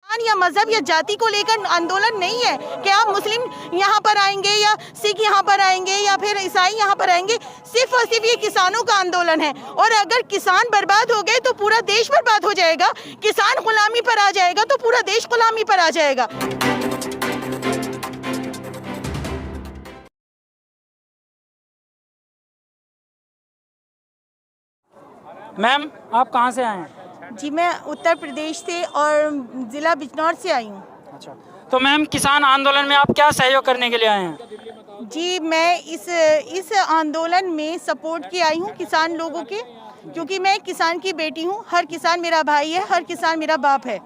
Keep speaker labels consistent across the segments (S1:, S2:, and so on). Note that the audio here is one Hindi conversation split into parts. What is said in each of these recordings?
S1: या मजहब या जाति को लेकर आंदोलन नहीं है कि आप मुस्लिम यहाँ पर आएंगे या सिख यहाँ पर आएंगे या फिर ईसाई यहाँ पर आएंगे। सिर्फ और सिर्फ ये किसानों का आंदोलन है, और अगर किसान बर्बाद हो गए तो पूरा देश बर्बाद हो जाएगा। किसान गुलामी पर आ जाएगा तो पूरा देश गुलामी पर आ जाएगा।
S2: मैम, आप कहाँ से आए हैं?
S1: जी, मैं उत्तर प्रदेश से और ज़िला बिजनौर से आई हूँ।
S2: अच्छा, तो मैम किसान आंदोलन में आप क्या सहयोग करने के लिए आए हैं?
S1: जी, मैं इस आंदोलन में सपोर्ट के आई हूँ किसान लोगों के, क्योंकि मैं किसान की बेटी हूँ। हर किसान मेरा भाई है, हर किसान मेरा बाप है।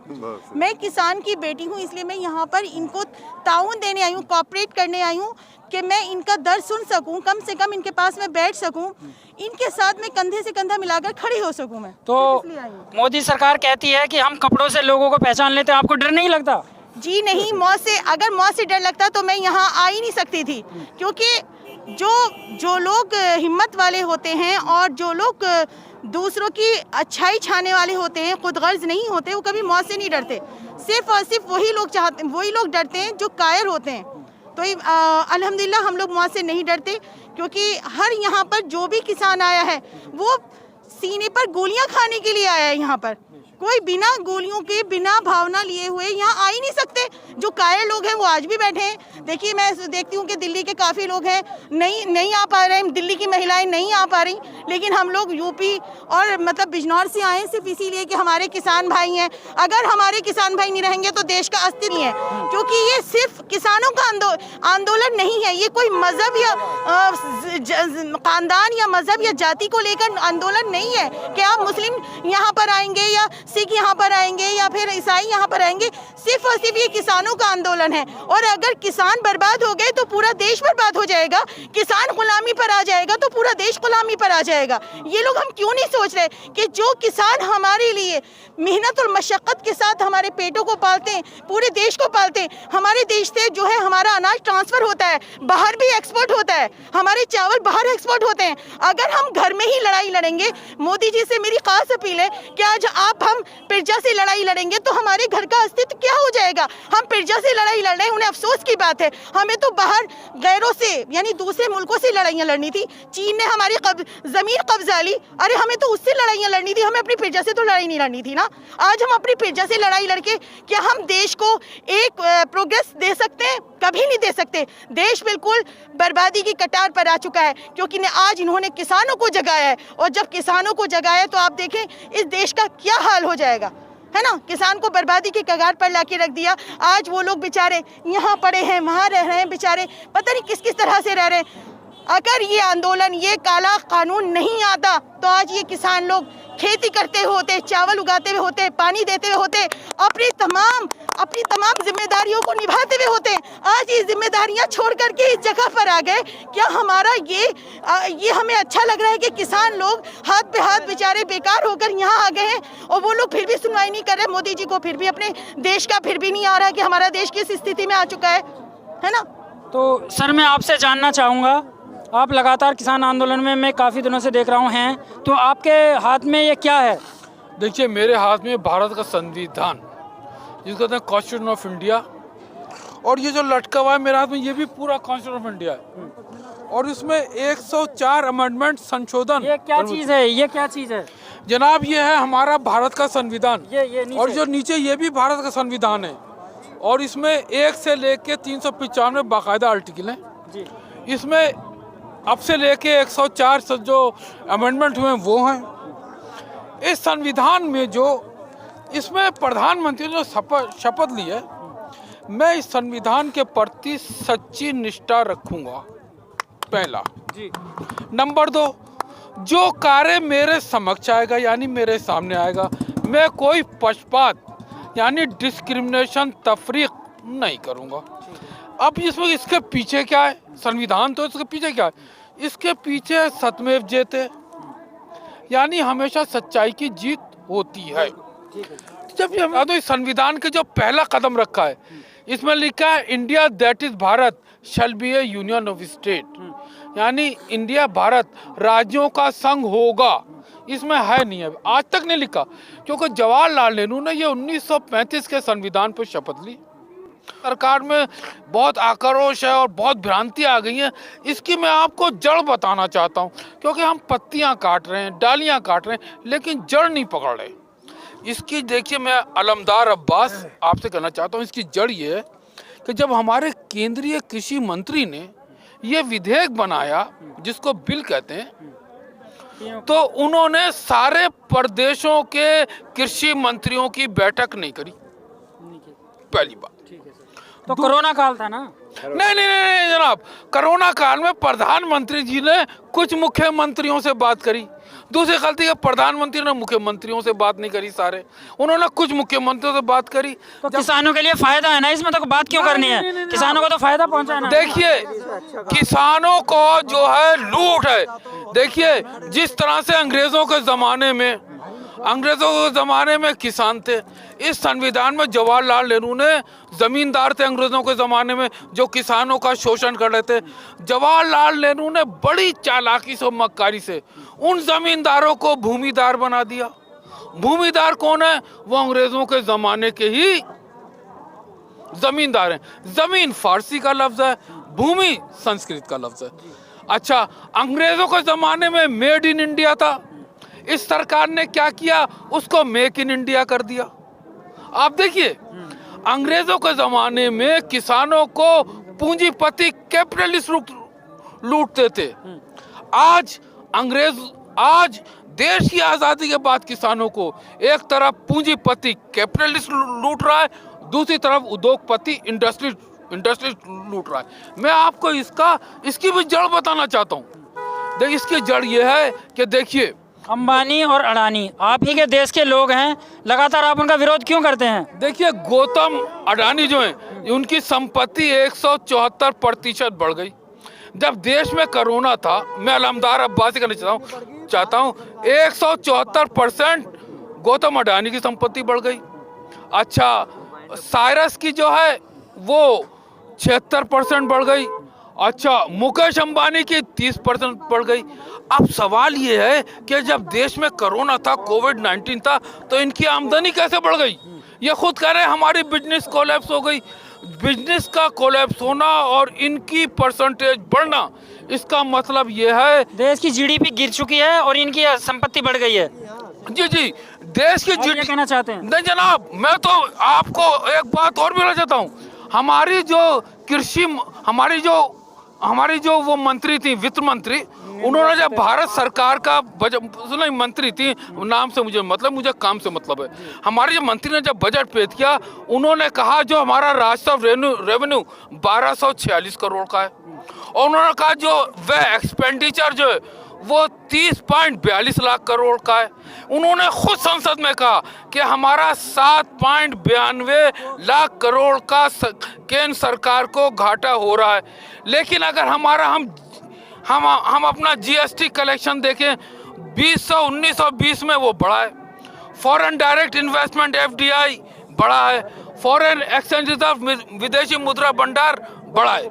S1: मैं किसान की बेटी हूँ, इसलिए मैं यहाँ पर इनको ताउन देने आई हूँ, कोऑपरेट करने आई हूँ कि मैं इनका दर्द सुन सकूं, कम से कम इनके पास में बैठ सकूं, इनके साथ में कंधे से कंधा मिलाकर खड़ी हो सकूं मैं।
S2: तो मोदी सरकार कहती है कि हम कपड़ों से लोगों को पहचान लेते हैं, आपको डर नहीं लगता?
S1: जी नहीं, मौत से, अगर मौत से डर लगता तो मैं यहाँ आ ही नहीं सकती थी, क्योंकि जो लोग हिम्मत वाले होते हैं और जो लोग दूसरों की अच्छाई चाहने वाले होते हैं, खुद गर्ज नहीं होते, वो कभी मौत से नहीं डरते। सिर्फ और सिर्फ वही लोग डरते हैं जो कायर होते हैं। तो अल्हम्दुलिल्लाह हम लोग मौत से नहीं डरते, क्योंकि हर यहाँ पर जो भी किसान आया है वो सीने पर गोलियां खाने के लिए आया है। यहाँ पर कोई बिना गोलियों के, बिना भावना लिए हुए यहाँ आ ही नहीं सकते। जो कायर लोग हैं वो आज भी बैठे हैं। देखिए, मैं देखती हूँ कि दिल्ली के काफ़ी लोग हैं, नहीं आ पा रहे हैं, दिल्ली की महिलाएं नहीं आ पा रही, लेकिन हम लोग यूपी और मतलब बिजनौर से आए सिर्फ इसीलिए कि हमारे किसान भाई हैं। अगर हमारे किसान भाई नहीं रहेंगे तो देश का अस्तित्व नहीं है, क्योंकि ये सिर्फ किसानों का आंदोलन नहीं है। ये कोई मजहब या खानदान या मजहब या जाति को लेकर आंदोलन नहीं है कि आप मुस्लिम यहाँ पर आएंगे या सिख यहाँ पर आएंगे या फिर ईसाई यहाँ पर आएंगे। सिर्फ और सिर्फ ये किसानों का आंदोलन है, और अगर किसान बर्बाद हो गए तो पूरा देश बर्बाद हो जाएगा। किसान गुलामी पर आ जाएगा तो पूरा देश गुलामी पर आ जाएगा। ये लोग हम क्यों नहीं सोच रहे कि जो किसान हमारे लिए मेहनत और मशक्क़त के साथ हमारे पेटों को पालते हैं, पूरे देश को पालते हैं। हमारे देश से जो है हमारा अनाज ट्रांसफ़र होता है, बाहर भी एक्सपोर्ट होता है, हमारे चावल बाहर एक्सपोर्ट होते हैं। अगर हम घर में ही लड़ाई लड़ेंगे, मोदी जी से मेरी खास अपील है कि आज हम पिरजा से लड़ाई लड़ेंगे तो हमारे घर का अस्तित्व क्या हो जाएगा। हम पिरजा से लड़ाई लड़ रहे हैं, उन्हें अफसोस की बात है। हमें तो बाहर गैरों से यानी दूसरे मुल्कों से लड़ाइयाँ लड़नी थी। चीन ने हमारी ज़मीन कब्जा ली, अरे हमें तो उससे लड़ाइयाँ लड़नी थी, हमें अपनी पिरजा से तो लड़ाई नहीं लड़नी थी ना। आज हम अपनी पिरजा से लड़ाई लड़के क्या हम देश को एक प्रोग्रेस दे सकते हैं? कभी नहीं दे सकते। देश बिल्कुल बर्बादी की कतार पर आ चुका है, क्योंकि आज इन्होंने किसानों को जगाया है, और जब किसानों को जगाया तो आप देखें इस देश का क्या हाल हो जाएगा, है ना। किसान को बर्बादी के कगार पर लाके रख दिया। आज वो लोग बेचारे यहाँ पड़े हैं, वहाँ रह रहे हैं, बेचारे पता नहीं किस किस तरह से रह रहे हैं। अगर ये आंदोलन, ये काला कानून नहीं आता तो आज ये किसान लोग खेती करते होते, चावल उगाते हुए होते, पानी देते हुए होते, अपनी तमाम जिम्मेदारियों को निभाते हुए होते। आज ये जिम्मेदारियां छोड़ करके इस जगह पर आ गए। क्या हमारा ये हमें अच्छा लग रहा है कि किसान लोग हाथ पे हाथ बेचारे बेकार होकर यहाँ आ गए हैं, और वो लोग फिर भी सुनवाई नहीं कर रहे। मोदी जी को फिर भी अपने देश का फिर भी नहीं आ रहा कि हमारा देश किस स्थिति में आ चुका है ना।
S2: तो सर, मैं आपसे जानना चाहूँगा, आप लगातार किसान आंदोलन में मैं काफ़ी दिनों से देख रहा हूँ हैं, तो आपके हाथ में ये क्या है?
S3: देखिए, मेरे हाथ में भारत का संविधान, जिसको कहते हैं कॉन्स्टिट्यूशन ऑफ इंडिया, और ये जो लटका हुआ है मेरे हाथ में, ये भी पूरा कॉन्स्टिट्यूशन ऑफ इंडिया है, और इसमें 104 अमेंडमेंट संशोधन।
S2: ये क्या चीज़ है? ये क्या चीज़ है
S3: जनाब? ये है हमारा भारत का संविधान, और जो नीचे ये भी भारत का संविधान है, और इसमें 1 से लेके 395 बाकायदा आर्टिकल हैं। इसमें अब से लेके 104 जो अमेंडमेंट हुए वो हैं। इस संविधान में जो इसमें प्रधानमंत्री ने शपथ ली है, मैं इस संविधान के प्रति सच्ची निष्ठा रखूंगा, पहला जी। नंबर 2, जो कार्य मेरे समक्ष आएगा यानी मेरे सामने आएगा, मैं कोई पक्षपात यानी डिस्क्रिमिनेशन, तफरीक नहीं करूंगा। अब इसके पीछे क्या है? संविधान तो इसके पीछे क्या है? इसके पीछे सत्यमेव जयते, यानी हमेशा सच्चाई की जीत होती है। जब ये तो इस संविधान के जो पहला कदम रखा है, इसमें लिखा है India that is Bharat shall be A union of state, यानी इंडिया भारत राज्यों का संघ होगा। इसमें है नहीं है, आज तक नहीं लिखा, क्योंकि जवाहरलाल नेहरू ने ये 1935 के संविधान पर शपथ ली। सरकार में बहुत आक्रोश है और बहुत भ्रांति आ गई है। इसकी मैं आपको जड़ बताना चाहता हूँ, क्योंकि हम पत्तियाँ काट रहे हैं, डालियाँ काट रहे हैं, लेकिन जड़ नहीं पकड़ रहे। इसकी देखिए, मैं अलमदार अब्बास आपसे कहना चाहता हूँ, इसकी जड़ ये है कि जब हमारे केंद्रीय कृषि मंत्री ने ये विधेयक बनाया, जिसको बिल कहते हैं, तो उन्होंने सारे प्रदेशों के कृषि मंत्रियों की बैठक नहीं करी, पहली बात।
S2: तो कोरोना काल था ना?
S3: नहीं जनाब, कोरोना काल में प्रधानमंत्री जी ने कुछ मुख्यमंत्रियों से बात करी। दूसरी गलती है, प्रधानमंत्री ने मुख्यमंत्रियों से बात नहीं करी, सारे उन्होंने कुछ मुख्यमंत्रियों से बात करी।
S2: तो किसानों के लिए फायदा है ना इसमें, तो बात क्यों करनी है? किसानों को तो फायदा पहुंचाना।
S3: देखिए, किसानों को जो है लूट है। देखिए, जिस तरह से अंग्रेजों के जमाने में किसान थे, इस संविधान में जवाहरलाल नेहरू ने, जमींदार थे अंग्रेजों के ज़माने में जो किसानों का शोषण कर रहे थे, जवाहरलाल नेहरू ने बड़ी चालाकी से, मक्कारी से उन जमींदारों को भूमिदार बना दिया। भूमिदार कौन है? वो अंग्रेजों के ज़माने के ही जमींदार हैं। जमीन फारसी का लफ्ज़ है, भूमि संस्कृत का लफ्ज़ है। अच्छा, अंग्रेजों के ज़माने में मेड इन इंडिया था, इस सरकार ने क्या किया, उसको मेक इन इंडिया कर दिया। आप देखिए, अंग्रेजों के जमाने में किसानों को पूंजीपति कैपिटलिस्ट लूटते थे। आज देश की आजादी के बाद किसानों को एक तरफ पूंजीपति कैपिटलिस्ट लूट रहा है, दूसरी तरफ उद्योगपति इंडस्ट्री लूट रहा है। मैं आपको इसकी भी जड़ बताना चाहता हूँ। देखिए, इसकी जड़ ये है कि देखिए,
S2: अंबानी और अडानी आप ही के देश के लोग हैं, लगातार आप उनका विरोध क्यों करते हैं?
S3: देखिए, गौतम अडानी जो हैं, उनकी संपत्ति 174% बढ़ गई। जब देश में कोरोना था, मैं अलमदार अब्बासी करना चाहता हूँ 174% गौतम अडानी की संपत्ति बढ़ गई। अच्छा, साइरस की जो है वो 76% बढ़ गई। अच्छा, मुकेश अंबानी की 30% बढ़ गई। अब सवाल ये है कि जब देश में कोरोना था, कोविड-19 था, तो इनकी आमदनी कैसे बढ़ गई? ये खुद कह रहे हैं हमारी बिजनेस कोलैप्स हो गई। बिजनेस का कोलैप्स होना और इनकी परसेंटेज बढ़ना, इसका मतलब ये है
S2: देश की जीडीपी गिर चुकी है और इनकी संपत्ति बढ़ गई है।
S3: जी, देश की जीडीपी
S2: कहना चाहते हैं?
S3: नहीं जनाब, मैं तो आपको एक बात और भी चाहता हूँ। हमारी जो वो मंत्री थी, वित्त मंत्री, उन्होंने जब भारत सरकार का बजट, मंत्री थी, नाम से मुझे काम से मतलब है, हमारे जो मंत्री ने जब बजट पेश किया, उन्होंने कहा जो हमारा राजस्व रेवेन्यू 1246 करोड़ का है, और उन्होंने कहा जो वह एक्सपेंडिचर जो है वो 30.42 लाख करोड़ का है। उन्होंने खुद संसद में कहा कि हमारा 7.92 लाख करोड़ का केंद्र सरकार को घाटा हो रहा है। लेकिन अगर हम अपना जीएसटी कलेक्शन देखें, 1920 में वो बढ़ा है। फॉरेन डायरेक्ट इन्वेस्टमेंट FDI बढ़ा है। फॉरेन एक्सचेंज रिजर्व, विदेशी मुद्रा भंडार बढ़ा है।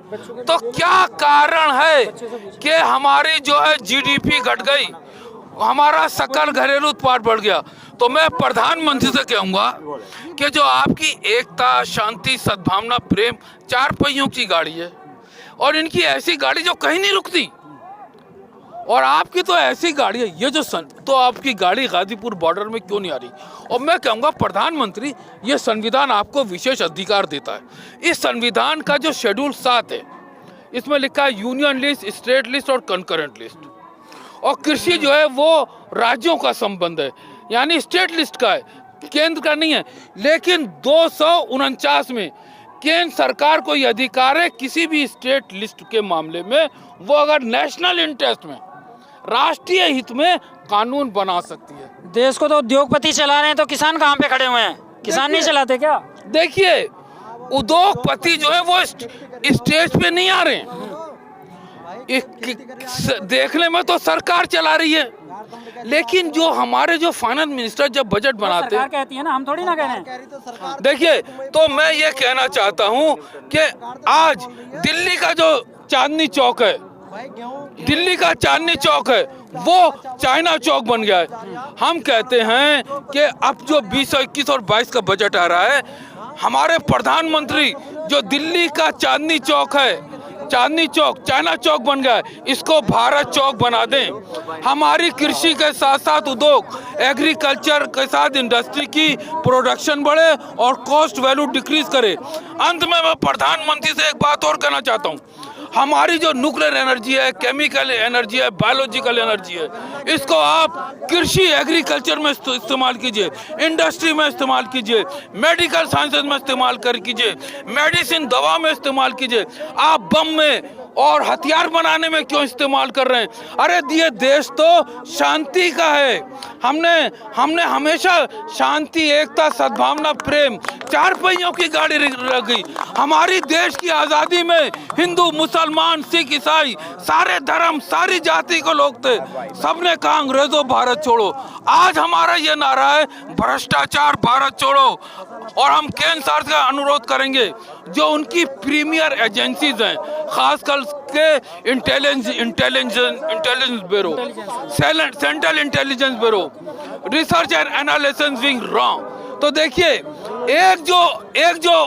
S3: तो क्या कारण है कि हमारी जो है GDP घट गई, हमारा सकल घरेलू उत्पाद बढ़ गया? तो मैं प्रधानमंत्री से कहूँगा कि जो आपकी एकता, शांति, सद्भावना, प्रेम 4 पहियों की गाड़ी है, और इनकी ऐसी गाड़ी जो कहीं नहीं रुकती, और आपकी तो ऐसी गाड़ी है, ये जो तो आपकी गाड़ी गाजीपुर बॉर्डर में क्यों नहीं आ रही? और मैं कहूँगा प्रधानमंत्री, ये संविधान आपको विशेष अधिकार देता है। इस संविधान का जो शेड्यूल 7 है, इसमें लिखा है यूनियन लिस्ट, स्टेट लिस्ट और कंकरेंट लिस्ट। और कृषि जो है वो राज्यों का संबंध है, यानी स्टेट लिस्ट का है, केंद्र का नहीं है। लेकिन 249 में केंद्र सरकार को यह अधिकार है किसी भी स्टेट लिस्ट के मामले में वो अगर नेशनल इंटरेस्ट में, राष्ट्रीय हित में कानून बना सकती है।
S2: देश को तो उद्योगपति चला रहे हैं, तो किसान कहाँ पे खड़े हुए हैं? किसान नहीं चलाते क्या?
S3: देखिए, उद्योगपति जो है वो स्टेज पे नहीं आ रहे हैं। देखने में तो सरकार चला रही है, लेकिन जो हमारे जो फाइनेंस मिनिस्टर जब बजट बनाते हैं,
S2: कहती है ना, हम थोड़ी ना कह रहे हैं।
S3: देखिए, तो मैं ये कहना चाहता हूँ कि आज दिल्ली का जो चांदनी चौक है, दिल्ली का चांदनी चौक है वो चाइना चौक बन गया है। हम कहते हैं कि अब जो 2021 और 22 का बजट आ रहा है, हमारे प्रधानमंत्री जो दिल्ली का चांदनी चौक है, चांदनी चौक चाइना चौक बन गया है, इसको भारत चौक बना दें। हमारी कृषि के साथ साथ उद्योग, एग्रीकल्चर के साथ इंडस्ट्री की प्रोडक्शन बढ़े और कॉस्ट वैल्यू डिक्रीज करे। अंत में मैं प्रधानमंत्री से एक बात और कहना चाहता हूँ, हमारी जो न्यूक्लियर एनर्जी है, केमिकल एनर्जी है, बायोलॉजिकल एनर्जी है, इसको आप कृषि एग्रीकल्चर में इस्तेमाल कीजिए, इंडस्ट्री में इस्तेमाल कीजिए, मेडिकल साइंसेज में इस्तेमाल कीजिए, मेडिसिन दवा में इस्तेमाल कीजिए। आप बम में और हथियार बनाने में क्यों इस्तेमाल कर रहे हैं? अरे ये देश तो शांति का है। हमने हमेशा शांति, एकता, सद्भावना, प्रेम, चार पहियों की गाड़ी रखी। हमारी देश की आज़ादी में हिंदू, मुसलमान, सिख, ईसाई, सारे धर्म, सारी जाति के लोग थे। सबने कहा अंग्रेजों भारत छोड़ो। आज हमारा ये नारा है भ्रष्टाचार भारत छोड़ो। और हम केंद्र सरकार का अनुरोध करेंगे, जो उनकी प्रीमियर एजेंसीज हैं, खासकर के intelligence bureau, central intelligence bureau, research and analysis wing wrong. तो देखिए, एक जो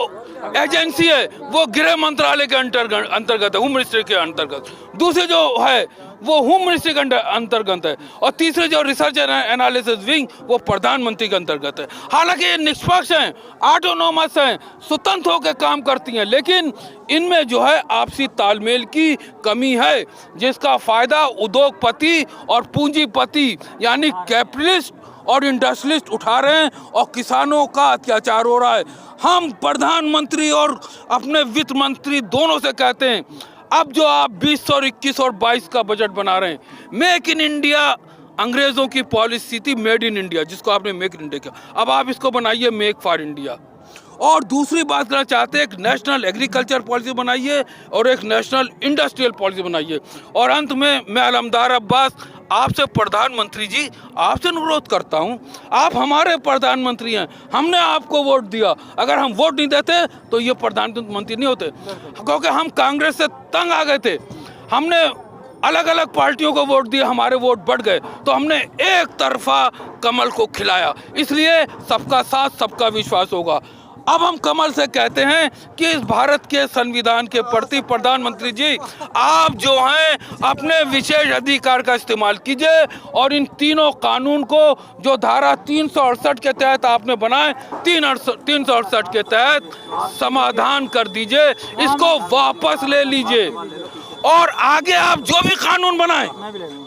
S3: एजेंसी है वो गृह मंत्रालय के अंतर्गत है, होम मिनिस्ट्री के अंतर्गत, दूसरी जो है वो होम मिनिस्ट्री के अंतर्गत है, और तीसरे जो रिसर्च एंड एनालिसिस विंग वो प्रधानमंत्री के अंतर्गत है। हालांकि ये निष्पक्ष हैं, ऑटोनोमस हैं, स्वतंत्र होकर काम करती हैं, लेकिन इनमें जो है आपसी तालमेल की कमी है, जिसका फायदा उद्योगपति और पूंजीपति यानी कैपिटलिस्ट और इंडस्ट्रियलिस्ट उठा रहे हैं, और किसानों का अत्याचार हो रहा है। हम प्रधानमंत्री और अपने वित्त मंत्री दोनों से कहते हैं, अब जो आप 20 और 21 और 22 का बजट बना रहे हैं, मेक इन इंडिया अंग्रेजों की पॉलिसी थी, मेड इन इंडिया, जिसको आपने मेक इन इंडिया किया, अब आप इसको बनाइए मेक फॉर इंडिया। और दूसरी बात करना चाहते हैं, एक नेशनल एग्रीकल्चर पॉलिसी बनाइए और एक नेशनल इंडस्ट्रियल पॉलिसी बनाइए। और अंत में मैं अलमदार अब्बास आपसे प्रधानमंत्री जी आपसे अनुरोध करता हूं, आप हमारे प्रधानमंत्री हैं, हमने आपको वोट दिया, अगर हम वोट नहीं देते तो ये प्रधानमंत्री नहीं होते, क्योंकि हम कांग्रेस से तंग आ गए थे। हमने अलग अलग पार्टियों को वोट दिए, हमारे वोट बढ़ गए, तो हमने एक तरफा कमल को खिलाया, इसलिए सबका साथ सबका विश्वास होगा। अब हम कमल से कहते हैं कि इस भारत के संविधान के प्रति प्रधानमंत्री जी आप जो हैं अपने विशेष अधिकार का इस्तेमाल कीजिए, और इन तीनों कानून को जो धारा 368 के तहत आपने बनाए, 368 के तहत समाधान कर दीजिए, इसको वापस ले लीजिए। और आगे आप जो भी कानून बनाएं,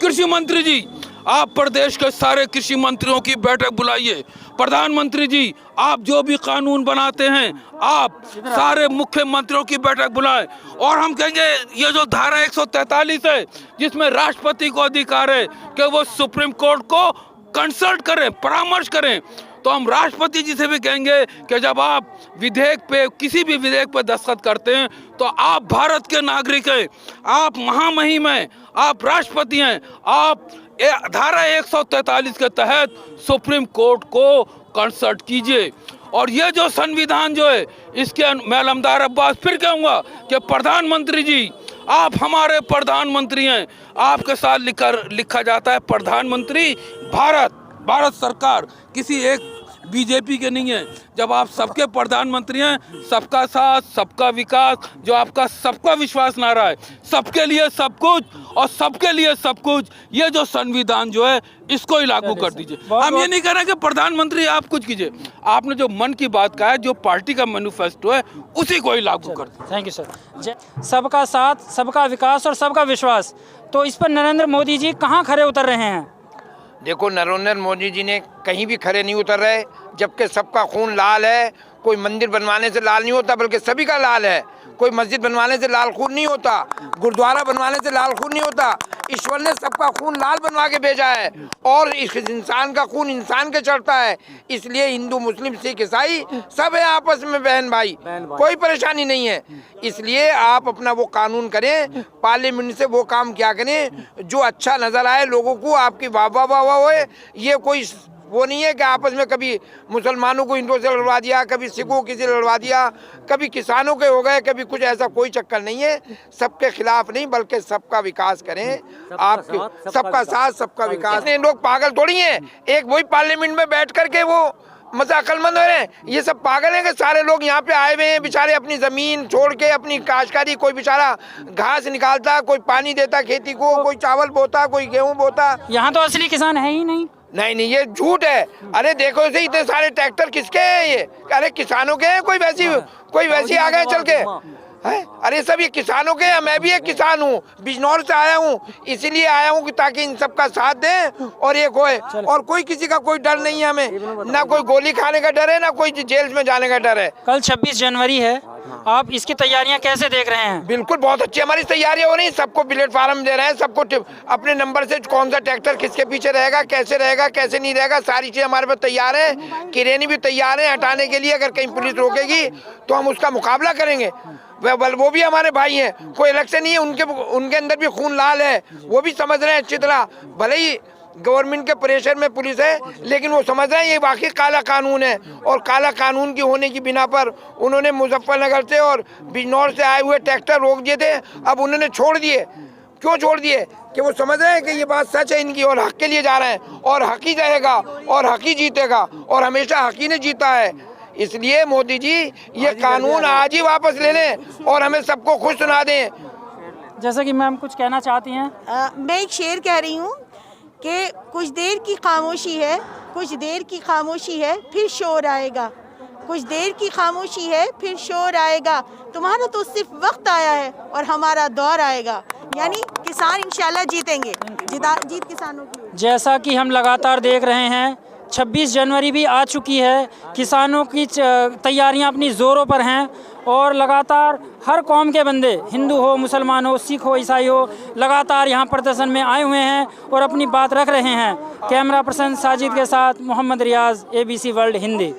S3: कृषि मंत्री जी आप प्रदेश के सारे कृषि मंत्रियों की बैठक बुलाइए। प्रधानमंत्री जी आप जो भी कानून बनाते हैं, आप सारे मुख्यमंत्रियों की बैठक बुलाएं। और हम कहेंगे ये जो धारा 143 है, जिसमें राष्ट्रपति को अधिकार है कि वो सुप्रीम कोर्ट को कंसल्ट करें, परामर्श करें, तो हम राष्ट्रपति जी से भी कहेंगे कि जब आप विधेयक पे, किसी भी विधेयक पे दस्तखत करते हैं, तो आप भारत के नागरिक हैं, आप महामहिम हैं, आप राष्ट्रपति हैं, आप धारा 143 के तहत सुप्रीम कोर्ट को कंसल्ट कीजिए। और ये जो संविधान जो है, इसके मैं अलमदार अब्बास फिर कहूँगा कि प्रधानमंत्री जी आप हमारे प्रधानमंत्री हैं, आपके साथ लिखा जाता है प्रधानमंत्री भारत सरकार, किसी एक बीजेपी के नहीं है। जब आप सबके प्रधानमंत्री हैं, सबका साथ सबका विकास, जो आपका सबका विश्वास नारा है, सबके लिए सब कुछ और सबके लिए सब कुछ, ये जो संविधान जो है इसको ही लागू कर दीजिए। हम ये नहीं कह रहे कि प्रधानमंत्री आप कुछ कीजिए, आपने जो मन की बात कहा है, जो पार्टी का मैनिफेस्टो है, उसी को ही लागू कर दीजिए।
S2: Thank you sir. सबका साथ सबका विकास और सबका विश्वास, तो इस पर नरेंद्र मोदी जी कहाँ खरे उतर रहे हैं?
S4: देखो, नरेंद्र मोदी जी ने कहीं भी खड़े नहीं उतर रहे, जबकि सबका खून लाल है। कोई मंदिर बनवाने से लाल नहीं होता, बल्कि सभी का लाल है। कोई मस्जिद बनवाने से लाल खून नहीं होता, गुरुद्वारा बनवाने से लाल खून नहीं होता। ईश्वर ने सबका खून लाल बनवा के भेजा है, और इस इंसान का खून इंसान के चढ़ता है। इसलिए हिंदू, मुस्लिम, सिख, ईसाई सब है आपस में बहन भाई, कोई परेशानी नहीं है। इसलिए आप अपना वो कानून करें, पार्लियामेंट से वो काम क्या करें जो अच्छा नजर आए लोगों को, आपकी वाह वाह वाह होए। ये कोई वो नहीं है कि आपस में कभी मुसलमानों को हिंदुओं से लड़वा दिया, कभी सिखों किसी लड़वा दिया, कभी किसानों के हो गए, कभी कुछ, ऐसा कोई चक्कर नहीं है। सबके खिलाफ नहीं, बल्कि सबका विकास करें। आपके सबका साथ सबका विकास। इतने लोग पागल थोड़ी हैं, एक वही पार्लियामेंट में बैठ करके वो मजा अकलमंद हो रहे हैं। ये सब पागल हैं कि सारे लोग यहाँ पे आए हुए हैं बेचारे, अपनी जमीन छोड़ के अपनी काश्तकारी, कोई बेचारा घास निकालता, कोई पानी देता खेती को, कोई चावल बोता, कोई गेहूं बोता।
S2: यहाँ तो असली किसान है ही नहीं।
S4: नहीं, ये झूठ है। अरे देखो इसे, इतने सारे ट्रैक्टर किसके हैं ये? अरे किसानों के हैं, कोई वैसी आ गए चल के है? अरे सब ये किसानों के हैं। मैं भी एक किसान हूँ, बिजनौर से आया हूँ, इसीलिए आया हूँ कि ताकि इन सब का साथ दें और एक होए। और कोई किसी का कोई डर नहीं है हमें, ना कोई गोली खाने का डर है, ना कोई जेल में जाने का डर है।
S2: कल 26 जनवरी है, आप इसकी तैयारियां कैसे देख रहे हैं?
S4: बिल्कुल बहुत अच्छी हमारी तैयारियां हो रही, सबको प्लेटफार्म दे रहे हैं, सबको अपने नंबर से कौन सा ट्रैक्टर किसके पीछे रहेगा, कैसे नहीं रहेगा, सारी चीजें हमारे पास तैयार है। किरेनी भी तैयार है हटाने के लिए, अगर कहीं पुलिस रोकेगी तो हम उसका मुकाबला करेंगे। वो भी हमारे भाई हैं, कोई अलग से नहीं है, उनके अंदर भी खून लाल है, वो भी समझ रहे हैं अच्छी तरह। भले ही गवर्नमेंट के प्रेशर में पुलिस है, लेकिन वो समझ रहे हैं ये वाकई काला कानून है। और काला कानून की होने की बिना पर उन्होंने मुजफ्फरनगर से और बिजनौर से आए हुए ट्रैक्टर रोक दिए थे, अब उन्होंने छोड़ दिए। क्यों छोड़ दिए? कि वो समझ रहे हैं कि ये बात सच है इनकी और हक के लिए जा रहे हैं, और हक ही रहेगा और हक ही जीतेगा, और हमेशा हक ही ने जीता है। इसलिए मोदी जी ये कानून आज ही वापस ले लें और हमें सबको खुश सुना दें।
S2: जैसा कि मैम कुछ कहना चाहती हैं।
S1: मैं एक शेर कह रही हूँ कि कुछ देर की खामोशी है, कुछ देर की खामोशी है, फिर शोर आएगा। कुछ देर की खामोशी है, फिर शोर आएगा। तुम्हारा तो सिर्फ वक्त आया है और हमारा दौर आएगा। यानी किसान इंशाल्लाह जीतेंगे, जीत किसानों की होगी।
S2: जैसा कि हम लगातार देख रहे हैं, 26 जनवरी भी आ चुकी है, किसानों की तैयारियां अपनी ज़ोरों पर हैं और लगातार हर कौम के बंदे, हिंदू हो, मुसलमान हो, सिख हो, ईसाई हो, लगातार यहां प्रदर्शन में आए हुए हैं और अपनी बात रख रहे हैं। कैमरा पर्सन साजिद के साथ मोहम्मद रियाज, ABC वर्ल्ड हिंदी।